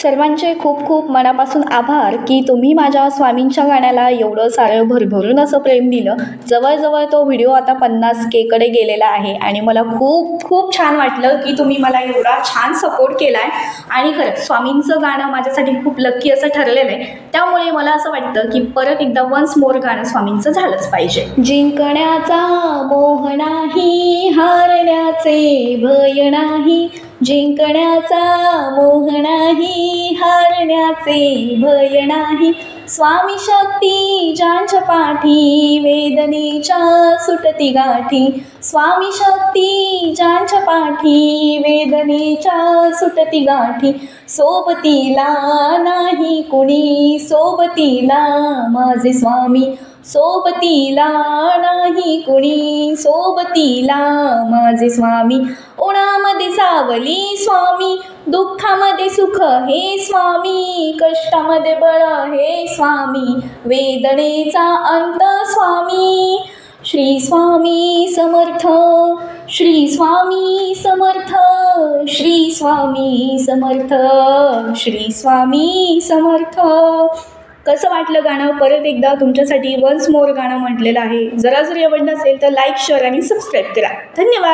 सर्वांचे खूप खूप मनापासून आभार की तुम्ही माझ्या स्वामींच्या गाण्याला एवढं सारं भरभरून असं प्रेम दिलं. जवळजवळ तो व्हिडिओ आता 50K कडे गेलेला आहे आणि मला खूप खूप छान वाटलं की तुम्ही मला एवढा छान सपोर्ट केला आहे. आणि खरंच स्वामींचं गाणं माझ्यासाठी खूप लक्की असं ठरलेलं आहे. त्यामुळे मला असं वाटतं की परत एकदा वन्स मोर गाणं स्वामींचं झालंच पाहिजे. जिंकण्याचा मोह नाही, हारण्याचे भय नाही. जिंकण्याचा मोह नाही, हारण्याचे भय नाही. स्वामी शक्ती ज्यांच्या पाठी, वेदनेच्या सुटती गाठी. स्वामी शक्ती ज्यांच्या पाठी, वेदनेच्या सुटती गाठी. सोबतीला नाही कुणी, सोबतीला माझे स्वामी. सोबतीला नाही कुणी, सोबतीला माझे स्वामी. उन्हामध्ये सावली स्वामी, दुःखामध्ये सुख हे स्वामी. कष्टामध्ये बळ हे स्वामी, वेदनेचा अंत स्वामी. श्री स्वामी समर्थ, श्री स्वामी समर्थ, श्री स्वामी समर्थ, श्री स्वामी समर्थ. कसं वाटलं गाणं? परत एकदा तुमच्यासाठी वन्स मोर गाणं म्हटलेलं आहे. जरा जरी आवडलं असेल तर लाईक, शेअर आणि सबस्क्राईब करा. धन्यवाद.